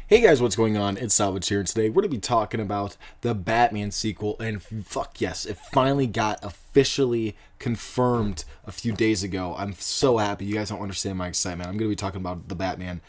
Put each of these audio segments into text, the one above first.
Hey guys, what's going on? It's Salvage here, and today we're going to be talking about the Batman sequel, and fuck yes, it finally got officially confirmed a few days ago. I'm so happy. You guys don't understand my excitement. I'm going to be talking about the Batman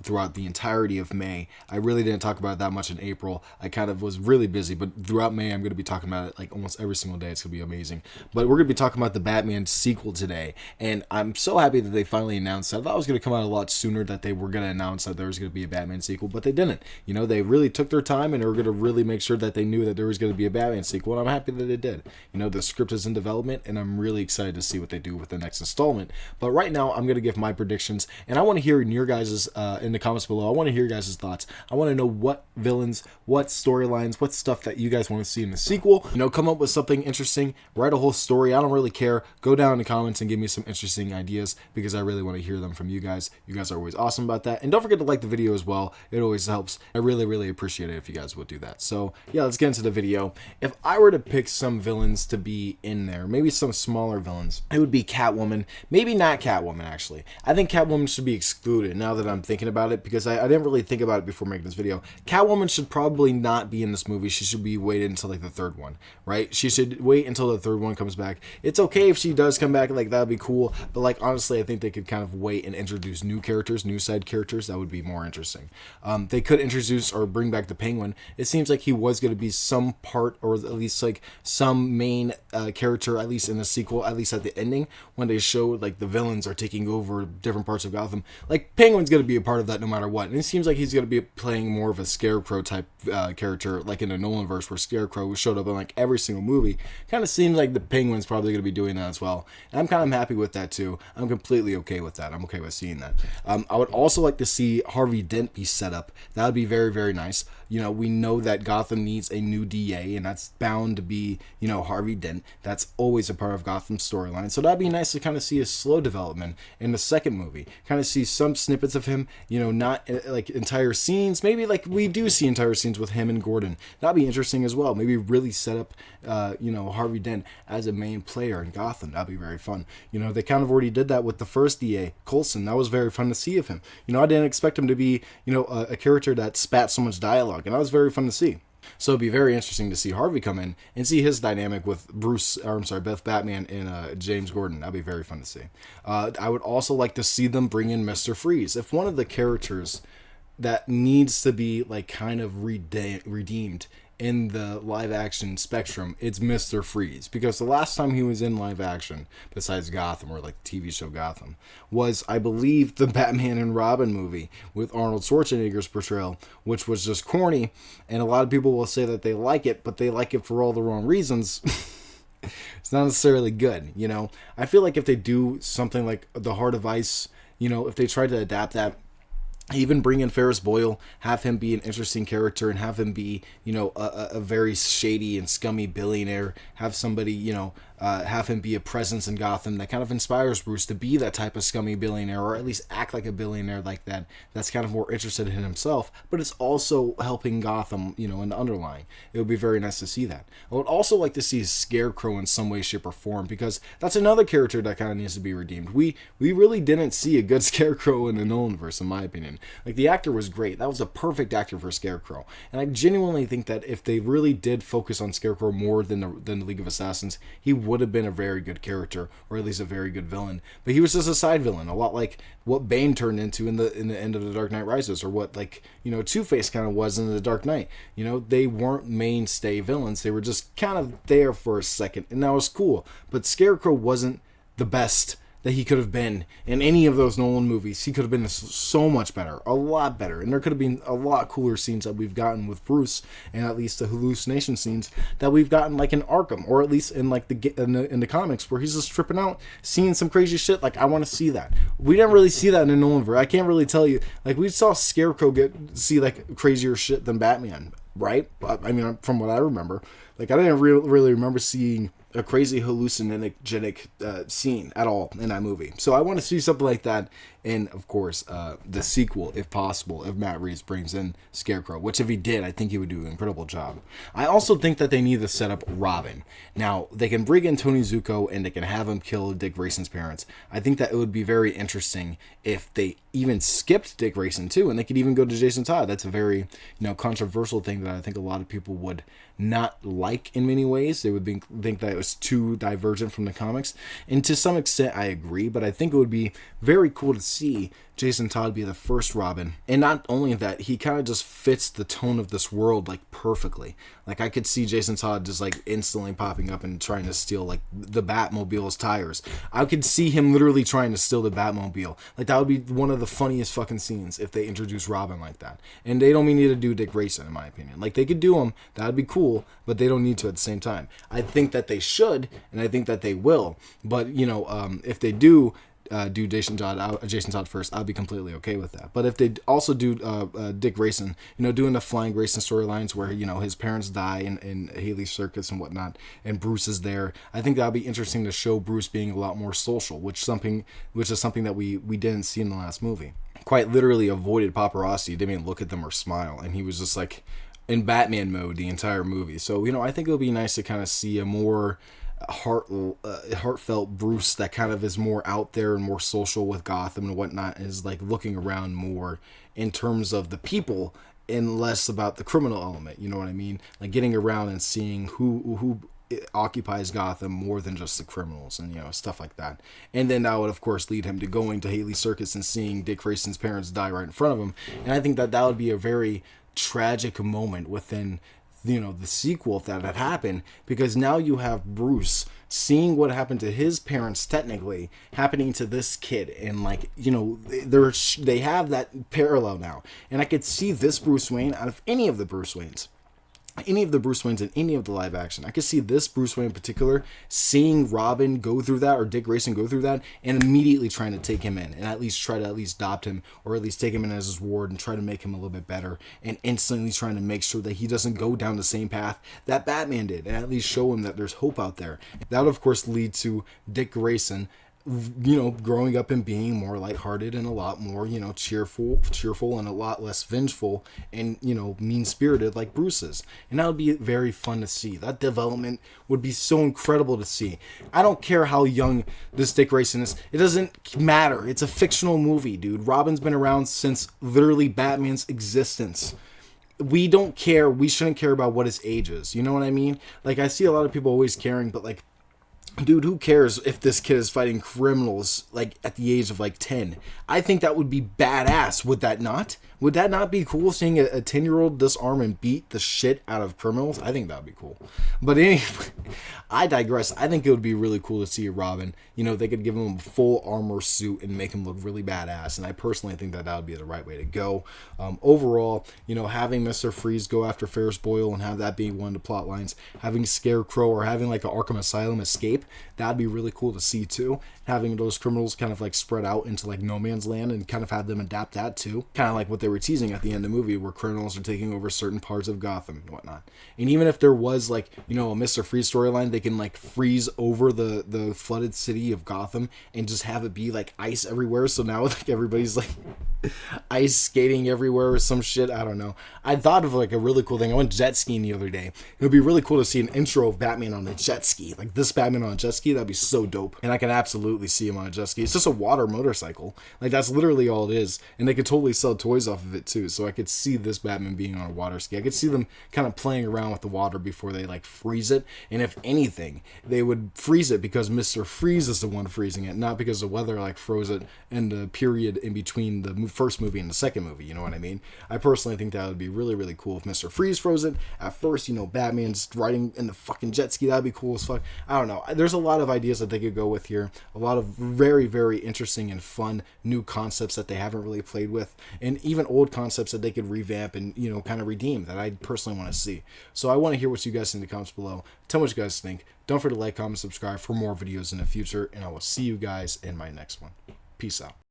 throughout the entirety of May. I really didn't talk about it that much in April. I kind of was really busy, but throughout May, I'm going to be talking about it like almost every single day. It's going to be amazing. But we're going to be talking about the Batman sequel today, and I'm so happy that they finally announced that. I thought it was going to come out a lot sooner, that they were going to announce that there was going to be a Batman sequel, but they didn't. You know, they really took their time, and they were going to really make sure that they knew that there was going to be a Batman sequel, and I'm happy that they did. You know, the script is in development, and I'm really excited to see what they do with the next installment. But right now, I'm going to give my predictions, and I want to hear your guys' in the comments below. I want to hear your guys' thoughts. I want to know what villains, what storylines, what stuff that you guys want to see in the sequel. You know, come up with something interesting, write a whole story. I don't really care. Go down in the comments and give me some interesting ideas, because I really want to hear them from you guys. You guys are always awesome about that. And don't forget to like the video as well. It always helps. I really appreciate it if you guys would do that. So yeah, let's get into the video. If I were to pick some villains to be in there, maybe some smaller villains, it would be Catwoman. Maybe not Catwoman, actually. I think Catwoman should be excluded now that I'm thinking about it, because I didn't really think about it before making this video. Catwoman should probably not be in this movie. She should be waited until like the third one, right? She should wait until the third one comes back. It's okay if she does come back, like that'd be cool, but like honestly, I think they could kind of wait and introduce new characters, new side characters. That would be more interesting. They could introduce or bring back the Penguin. It seems like he was going to be some part, or at least like some main character, at least in the sequel, at least at the ending, when they showed like the villains are taking over different parts of Gotham. Like Penguin's going to be a part of that no matter what. And it seems like he's going to be playing more of a Scarecrow type character, like in the Nolanverse, where Scarecrow showed up in like every single movie. Kind of seems like the Penguin's probably going to be doing that as well. And I'm kind of happy with that too. I'm completely okay with that. I'm okay with seeing that. I would also like to see Harvey Dent be set up. That would be very nice. You know, we know that Gotham needs a new DA, and that's bound to be, you know, Harvey Dent. That's always a part of Gotham's storyline. So that'd be nice to kind of see a slow development in the second movie. Kind of see some snippets of him, you know, not like entire scenes. Maybe like we do see entire scenes with him and Gordon. That'd be interesting as well. Maybe really set up, you know, Harvey Dent as a main player in Gotham. That'd be very fun. You know, they kind of already did that with the first DA, Coulson. That was very fun to see of him. You know, I didn't expect him to be, you know, a character that spat so much dialogue, and that was very fun to see. So it'd be very interesting to see Harvey come in and see his dynamic with Beth Batman and James Gordon. That'd be very fun to see. I would also like to see them bring in Mr. Freeze. If one of the characters that needs to be like kind of redeemed in the live action spectrum, it's Mr. Freeze, because the last time he was in live action besides Gotham, or like the TV show Gotham, was I believe the Batman and Robin movie with Arnold Schwarzenegger's portrayal, which was just corny, and a lot of people will say that they like it, but they like it for all the wrong reasons. It's not necessarily good, you know. I feel like if they do something like The Heart of Ice, you know, if they try to adapt that, even bring in Ferris Boyle, have him be an interesting character, and have him be, you know, a very shady and scummy billionaire. Have somebody, you know, have him be a presence in Gotham that kind of inspires Bruce to be that type of scummy billionaire, or at least act like a billionaire like that. That's kind of more interested in himself, but it's also helping Gotham, you know, in the underlying. It would be very nice to see that. I would also like to see Scarecrow in some way, shape, or form, because that's another character that kind of needs to be redeemed. We really didn't see a good Scarecrow in the Nolanverse, in my opinion. Like, the actor was great. That was a perfect actor for Scarecrow. And I genuinely think that if they really did focus on Scarecrow more than the League of Assassins, he would have been a very good character, or at least a very good villain. But he was just a side villain, a lot like what Bane turned into in the end of The Dark Knight Rises, or what, like, you know, Two-Face kind of was in The Dark Knight. You know, they weren't mainstay villains. They were just kind of there for a second, and that was cool. But Scarecrow wasn't the best that he could have been in any of those Nolan movies. He could have been so much better, a lot better, and there could have been a lot cooler scenes that we've gotten with Bruce, and at least the hallucination scenes that we've gotten, like in Arkham, or at least in like in the comics, where he's just tripping out, seeing some crazy shit. Like, I want to see that. We didn't really see that in the Nolanverse. I can't really tell you. Like, we saw Scarecrow see like crazier shit than Batman, right? I mean, from what I remember, like, I didn't really remember seeing a crazy hallucinogenic scene at all in that movie. So I want to see something like that in, of course, the sequel, if possible, if Matt Reeves brings in Scarecrow, which if he did, I think he would do an incredible job. I also think that they need to set up Robin. Now, they can bring in Tony Zuko and they can have him kill Dick Grayson's parents. I think that it would be very interesting if they even skipped Dick Grayson too, and they could even go to Jason Todd. That's a very, controversial thing that I think a lot of people would not like in many ways. They would think that it was too divergent from the comics, and to some extent I agree, but I think it would be very cool to see Jason Todd be the first Robin. And not only that, he kind of just fits the tone of this world like perfectly. Like I could see Jason Todd just like instantly popping up and trying to steal like the Batmobile's tires. I could see him literally trying to steal the Batmobile. Like that would be one of the funniest fucking scenes if they introduce Robin like that. And they don't need to do Dick Grayson, in my opinion. Like they could do him, that'd be cool, but they don't need to at the same time. I think that they should, and I think that they will. But if they do Jason Todd first, I'll be completely okay with that. But if they also do Dick Grayson, doing the Flying Grayson storylines where his parents die in Haley's circus and whatnot, and Bruce is there, I think that'll be interesting to show Bruce being a lot more social, which is something that we didn't see in the last movie. Quite literally avoided paparazzi, didn't even look at them or smile, and he was just like in Batman mode the entire movie. So I think it would be nice to kind of see a more heartfelt Bruce that kind of is more out there and more social with Gotham and whatnot, is like looking around more in terms of the people and less about the criminal element. You know what I mean? Like getting around and seeing who occupies Gotham more than just the criminals and stuff like that. And then that would of course lead him to going to Haley's circus and seeing Dick Grayson's parents die right in front of him. And I think that would be a very tragic moment within the sequel if that had happened, because now you have Bruce seeing what happened to his parents technically happening to this kid, and they have that parallel now. And I could see this Bruce Wayne out of any of the Bruce Waynes in any of the live action. I could see this Bruce Wayne in particular seeing Robin go through that, or Dick Grayson go through that, and immediately trying to take him in and at least try to adopt him, or at least take him in as his ward and try to make him a little bit better, and instantly trying to make sure that he doesn't go down the same path that Batman did, and at least show him that there's hope out there. That would of course lead to Dick Grayson growing up and being more lighthearted and a lot more, cheerful and a lot less vengeful and, mean-spirited like Bruce is. And that would be very fun to see. That development would be so incredible to see. I don't care how young this Dick Grayson is. It doesn't matter. It's a fictional movie, dude. Robin's been around since literally Batman's existence. We don't care. We shouldn't care about what his age is. You know what I mean? Like, I see a lot of people always caring, but like, dude, who cares if this kid is fighting criminals like at the age of like 10? I think that would be badass. Would that not? Would that not be cool, seeing a 10-year-old disarm and beat the shit out of criminals? I think that would be cool. But anyway, I digress. I think it would be really cool to see Robin. They could give him a full armor suit and make him look really badass. And I personally think that would be the right way to go. Overall, having Mr. Freeze go after Ferris Boyle and have that being one of the plot lines, having Scarecrow or having like an Arkham Asylum escape, that'd be really cool to see too. Having those criminals kind of like spread out into like no man's land and kind of have them adapt that too. Kind of like what they were teasing at the end of the movie, where criminals are taking over certain parts of Gotham and whatnot. And even if there was like, a Mr. Freeze storyline, they can like freeze over the flooded city of Gotham and just have it be like ice everywhere. So now like everybody's like ice skating everywhere or some shit. I don't know. I thought of like a really cool thing. I went jet skiing the other day. It would be really cool to see an intro of Batman on a jet ski. Like this Batman on a jet ski, that'd be so dope. And I can absolutely see him on a jet ski. It's just a water motorcycle. Like that's literally all it is. And they could totally sell toys off of it too. So I could see this Batman being on a water ski. I could see them kind of playing around with the water before they like freeze it. And if anything, they would freeze it because Mr. Freeze is the one freezing it, not because the weather like froze it in the period in between the first movie and the second movie. You know what I mean? I personally think that would be really, really cool if Mr. Freeze froze it. At first, Batman's riding in the fucking jet ski. That'd be cool as fuck. I don't know. There's a lot of ideas that they could go with here. A lot of very, very interesting and fun new concepts that they haven't really played with, and even old concepts that they could revamp and kind of redeem that I personally want to see. So I want to hear what you guys think in the comments below. Tell me what you guys think. Don't forget to like, comment, subscribe for more videos in the future, and I will see you guys in my next one. Peace out.